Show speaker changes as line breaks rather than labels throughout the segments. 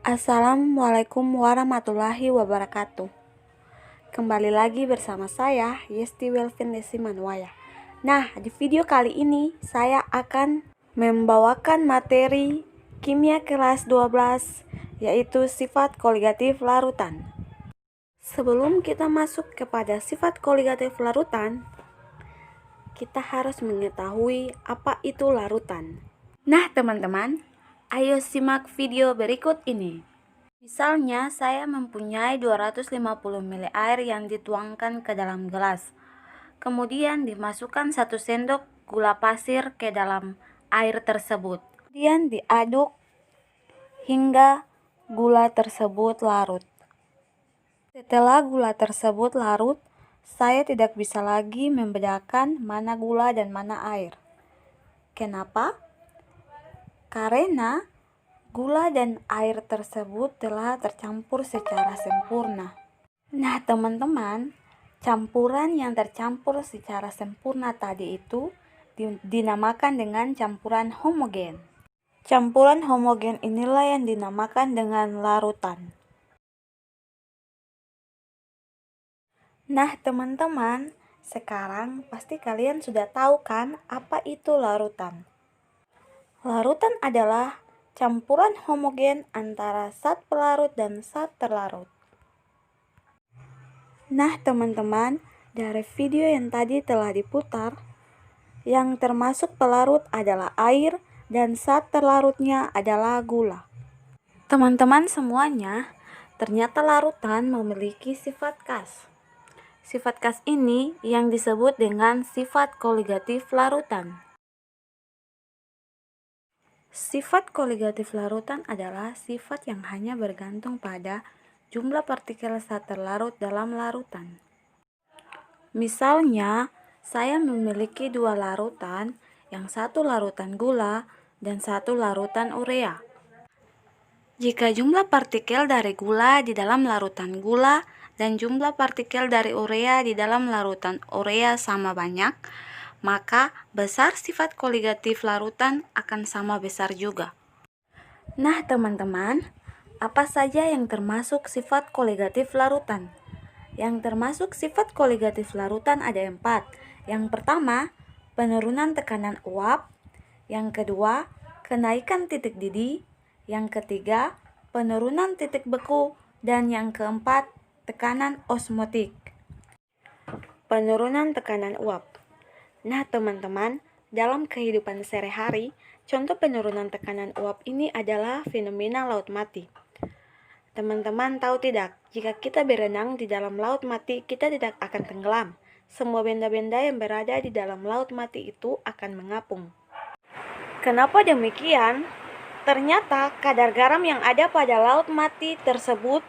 Assalamualaikum warahmatullahi wabarakatuh. Kembali lagi bersama saya Yesti Welvin Desi Manwaya. Nah, di video kali ini saya akan membawakan materi kimia kelas 12, yaitu sifat koligatif larutan. Sebelum kita masuk kepada sifat koligatif larutan, kita harus mengetahui apa itu larutan. Nah teman-teman, ayo simak video berikut ini. Misalnya saya mempunyai 250 ml air yang dituangkan ke dalam gelas. Kemudian dimasukkan 1 sendok gula pasir ke dalam air tersebut. Kemudian diaduk hingga gula tersebut larut. Setelah gula tersebut larut, saya tidak bisa lagi membedakan mana gula dan mana air. Kenapa? Karena gula dan air tersebut telah tercampur secara sempurna. Nah teman-teman, campuran yang tercampur secara sempurna tadi itu dinamakan dengan campuran homogen. Campuran homogen inilah yang dinamakan dengan larutan. Nah teman-teman, sekarang pasti kalian sudah tahu kan apa itu larutan. Larutan adalah campuran homogen antara zat pelarut dan zat terlarut. Nah teman-teman, dari video yang tadi telah diputar, yang termasuk pelarut adalah air dan zat terlarutnya adalah gula. Teman-teman semuanya, ternyata larutan memiliki sifat khas. Sifat khas ini yang disebut dengan sifat koligatif larutan. Sifat koligatif larutan adalah sifat yang hanya bergantung pada jumlah partikel zat terlarut dalam larutan. Misalnya, saya memiliki 2 larutan, yang satu larutan gula dan satu larutan urea. Jika jumlah partikel dari gula di dalam larutan gula dan jumlah partikel dari urea di dalam larutan urea sama banyak, maka besar sifat koligatif larutan akan sama besar juga. Nah teman-teman, apa saja yang termasuk sifat koligatif larutan? Yang termasuk sifat koligatif larutan ada 4. Yang pertama, penurunan tekanan uap. Yang kedua, kenaikan titik didih. Yang ketiga, penurunan titik beku. Dan yang keempat, tekanan osmotik. Penurunan tekanan uap. Nah teman-teman, dalam kehidupan sehari-hari, contoh penurunan tekanan uap ini adalah fenomena laut mati. Teman-teman tahu tidak, jika kita berenang di dalam laut mati, kita tidak akan tenggelam. Semua benda-benda yang berada di dalam laut mati itu akan mengapung. Kenapa demikian? Ternyata kadar garam yang ada pada laut mati tersebut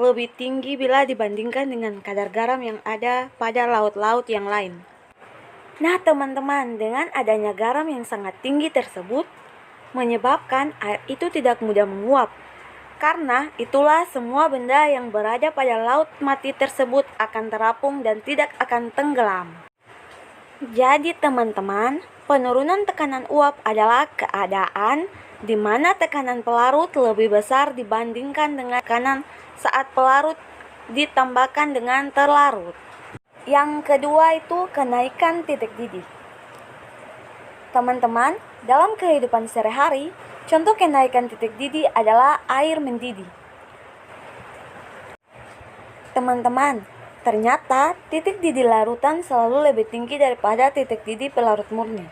lebih tinggi bila dibandingkan dengan kadar garam yang ada pada laut-laut yang lain. Nah teman-teman, dengan adanya garam yang sangat tinggi tersebut, menyebabkan air itu tidak mudah menguap. Karena itulah semua benda yang berada pada laut mati tersebut akan terapung dan tidak akan tenggelam. Jadi teman-teman, penurunan tekanan uap adalah keadaan di mana tekanan pelarut lebih besar dibandingkan dengan tekanan saat pelarut ditambahkan dengan terlarut. Yang kedua itu kenaikan titik didih. Teman-teman, dalam kehidupan sehari-hari, contoh kenaikan titik didih adalah air mendidih. Teman-teman, ternyata titik didih larutan selalu lebih tinggi daripada titik didih pelarut murni.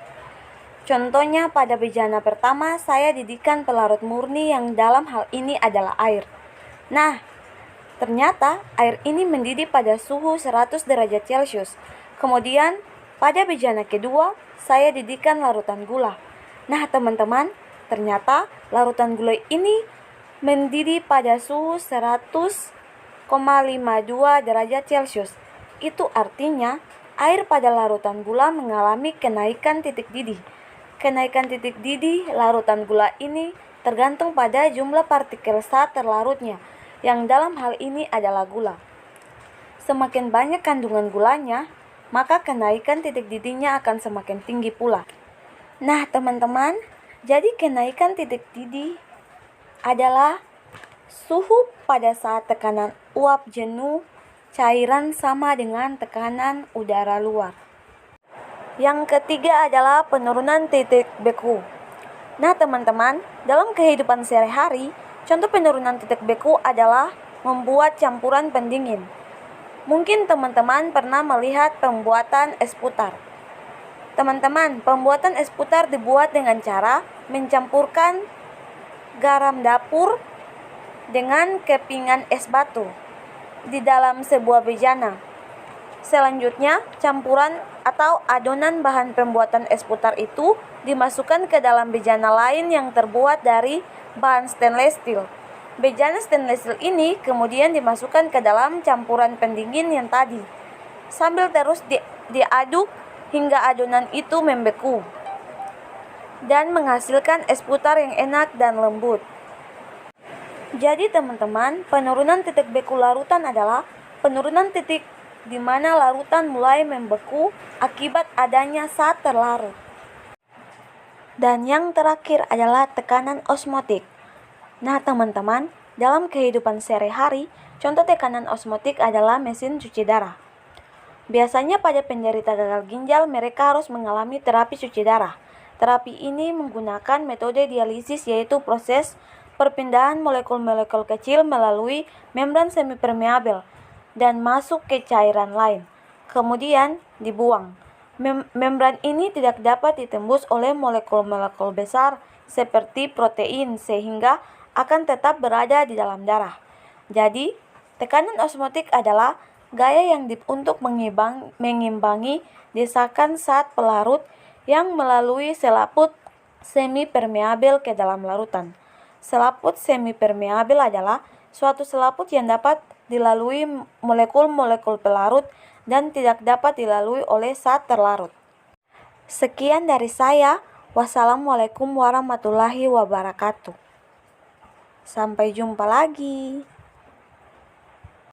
Contohnya pada bejana pertama saya didihkan pelarut murni yang dalam hal ini adalah air. Nah, ternyata air ini mendidih pada suhu 100 derajat Celcius. Kemudian pada bejana kedua saya didihkan larutan gula. Nah teman-teman, ternyata larutan gula ini mendidih pada suhu 100,52 derajat Celcius. Itu artinya air pada larutan gula mengalami kenaikan titik didih. Kenaikan titik didih larutan gula ini tergantung pada jumlah partikel zat terlarutnya, yang dalam hal ini adalah gula. Semakin banyak kandungan gulanya, maka kenaikan titik didihnya akan semakin tinggi pula. Nah teman-teman, jadi kenaikan titik didih adalah Suhu pada saat tekanan uap jenuh cairan sama dengan tekanan udara luar. Yang ketiga adalah penurunan titik beku. Nah teman-teman, dalam kehidupan sehari-hari, contoh penurunan titik beku adalah membuat campuran pendingin. Mungkin teman-teman pernah melihat pembuatan es putar. Teman-teman, pembuatan es putar dibuat dengan cara mencampurkan garam dapur dengan kepingan es batu di dalam sebuah bejana. Selanjutnya, campuran atau adonan bahan pembuatan es putar itu dimasukkan ke dalam bejana lain yang terbuat dari bahan stainless steel. Bejana stainless steel ini kemudian dimasukkan ke dalam campuran pendingin yang tadi, sambil terus diaduk hingga adonan itu membeku dan menghasilkan es putar yang enak dan lembut. Jadi teman-teman, penurunan titik beku larutan adalah penurunan titik di mana larutan mulai membeku akibat adanya zat terlarut. Dan yang terakhir adalah tekanan osmotik. Nah teman-teman, dalam kehidupan sehari-hari, contoh tekanan osmotik adalah mesin cuci darah. Biasanya pada penderita gagal ginjal, mereka harus mengalami terapi cuci darah. Terapi ini menggunakan metode dialisis, yaitu proses perpindahan molekul-molekul kecil melalui membran semipermeabel dan masuk ke cairan lain, kemudian dibuang. Membran ini tidak dapat ditembus oleh molekul-molekul besar seperti protein, sehingga akan tetap berada di dalam darah. Jadi, tekanan osmotik adalah gaya yang untuk mengimbangi desakan zat pelarut yang melalui selaput semipermeabel ke dalam larutan. Selaput semipermeabel adalah suatu selaput yang dapat dilalui molekul-molekul pelarut dan tidak dapat dilalui oleh zat terlarut. Sekian dari saya. Wassalamualaikum warahmatullahi wabarakatuh. Sampai jumpa lagi.